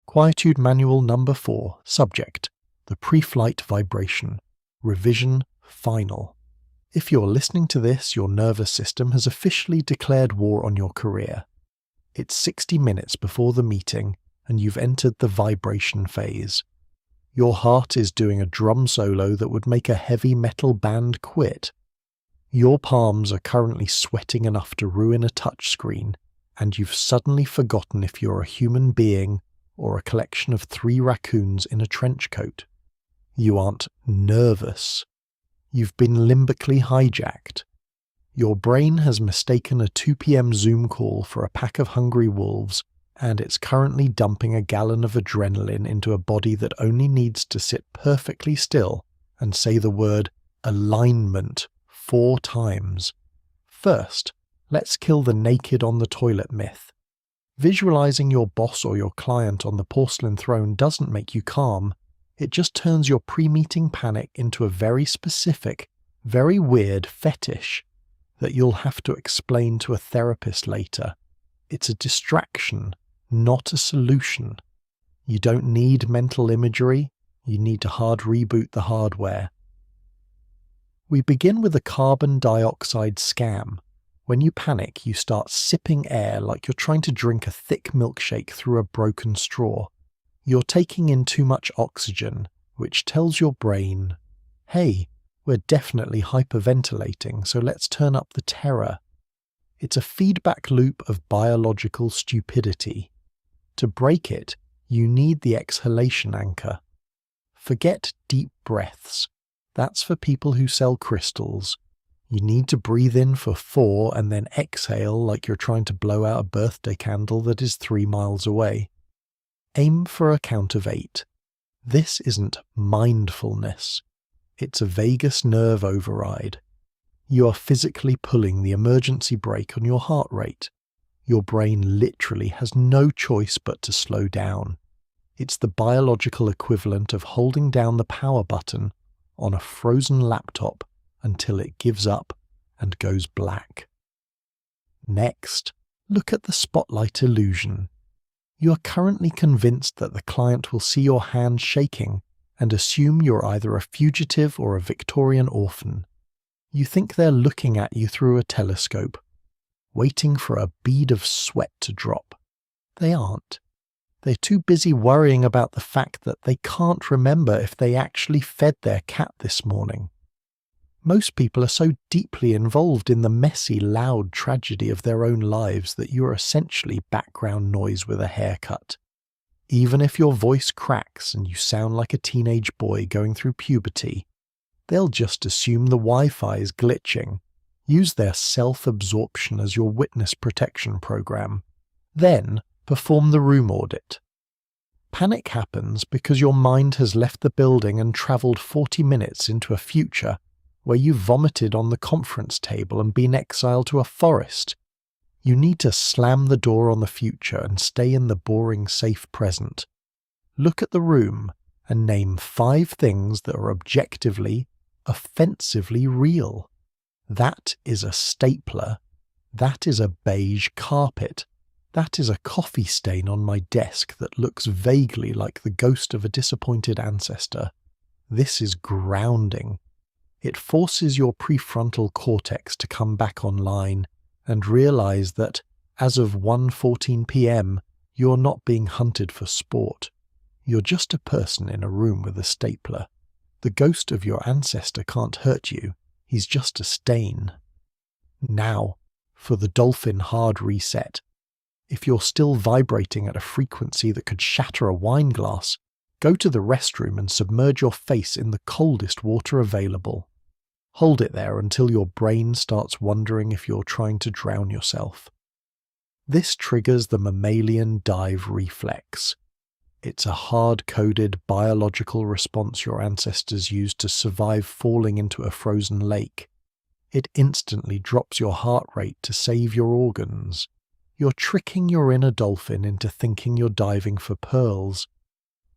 Quietude Manual No. 4, Subject, the Pre-Flight Vibration, Revision Final. If you're listening to this, your nervous system has officially declared war on your career. It's 60 minutes before the meeting, and you've entered the vibration phase. Your heart is doing a drum solo that would make a heavy metal band quit. Your palms are currently sweating enough to ruin a touchscreen, and you've suddenly forgotten if you're a human being or a collection of 3 raccoons in a trench coat. You aren't nervous. You've been limbically hijacked. Your brain has mistaken a 2 p.m. Zoom call for a pack of hungry wolves, and it's currently dumping a gallon of adrenaline into a body that only needs to sit perfectly still and say the word alignment 4 times. First, let's kill the naked on the toilet myth. Visualizing your boss or your client on the porcelain throne doesn't make you calm. It just turns your pre-meeting panic into a very specific, very weird fetish that you'll have to explain to a therapist later. It's a distraction, not a solution. You don't need mental imagery, you need to hard reboot the hardware. We begin with a carbon dioxide scam. When you panic, you start sipping air like you're trying to drink a thick milkshake through a broken straw. You're taking in too much oxygen, which tells your brain, hey, we're definitely hyperventilating, so let's turn up the terror. It's a feedback loop of biological stupidity. To break it, you need the exhalation anchor. Forget deep breaths. That's for people who sell crystals. You need to breathe in for 4 and then exhale like you're trying to blow out a birthday candle that is 3 miles away. Aim for a count of 8. This isn't mindfulness. It's a vagus nerve override. You are physically pulling the emergency brake on your heart rate. Your brain literally has no choice but to slow down. It's the biological equivalent of holding down the power button on a frozen laptop until it gives up and goes black. Next, look at the spotlight illusion. You are currently convinced that the client will see your hand shaking and assume you're either a fugitive or a Victorian orphan. You think they're looking at you through a telescope, waiting for a bead of sweat to drop. They aren't. They're too busy worrying about the fact that they can't remember if they actually fed their cat this morning. Most people are so deeply involved in the messy, loud tragedy of their own lives that you are essentially background noise with a haircut. Even if your voice cracks and you sound like a teenage boy going through puberty, they'll just assume the Wi-Fi is glitching, use their self-absorption as your witness protection program, then perform the room audit. Panic happens because your mind has left the building and travelled 40 minutes into a future where you vomited on the conference table and been exiled to a forest. You need to slam the door on the future and stay in the boring, safe present. Look at the room and name 5 things that are objectively, offensively real. That is a stapler. That is a beige carpet. That is a coffee stain on my desk that looks vaguely like the ghost of a disappointed ancestor. This is grounding. It forces your prefrontal cortex to come back online and realize that, as of 1:14 p.m., you're not being hunted for sport. You're just a person in a room with a stapler. The ghost of your ancestor can't hurt you. He's just a stain. Now, for the dolphin hard reset. If you're still vibrating at a frequency that could shatter a wine glass, go to the restroom and submerge your face in the coldest water available. Hold it there until your brain starts wondering if you're trying to drown yourself. This triggers the mammalian dive reflex. It's a hard-coded biological response your ancestors used to survive falling into a frozen lake. It instantly drops your heart rate to save your organs. You're tricking your inner dolphin into thinking you're diving for pearls.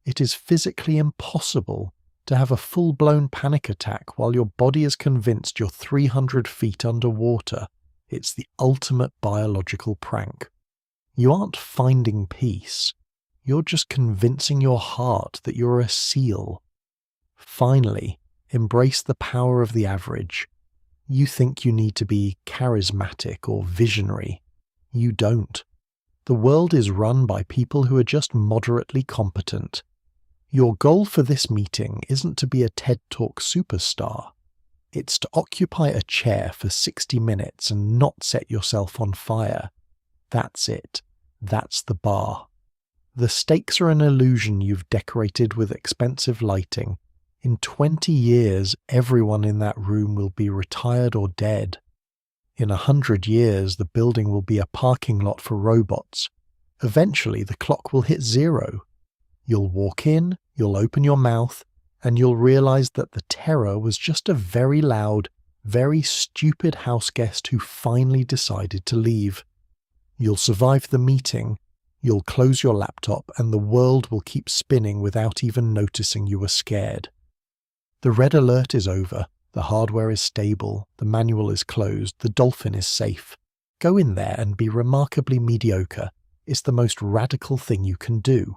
It is physically impossible to have a full-blown panic attack while your body is convinced you're 300 feet underwater. It's the ultimate biological prank. You aren't finding peace. You're just convincing your heart that you're a seal. Finally, embrace the power of the average. You think you need to be charismatic or visionary. You don't. The world is run by people who are just moderately competent. Your goal for this meeting isn't to be a TED Talk superstar. It's to occupy a chair for 60 minutes and not set yourself on fire. That's it. That's the bar. The stakes are an illusion you've decorated with expensive lighting. In 20 years, everyone in that room will be retired or dead. In 100 years, the building will be a parking lot for robots. Eventually, the clock will hit 0. You'll walk in, you'll open your mouth, and you'll realize that the terror was just a very loud, very stupid houseguest who finally decided to leave. You'll survive the meeting, you'll close your laptop, and the world will keep spinning without even noticing you were scared. The red alert is over, the hardware is stable, the manual is closed, the dolphin is safe. Go in there and be remarkably mediocre. It's the most radical thing you can do.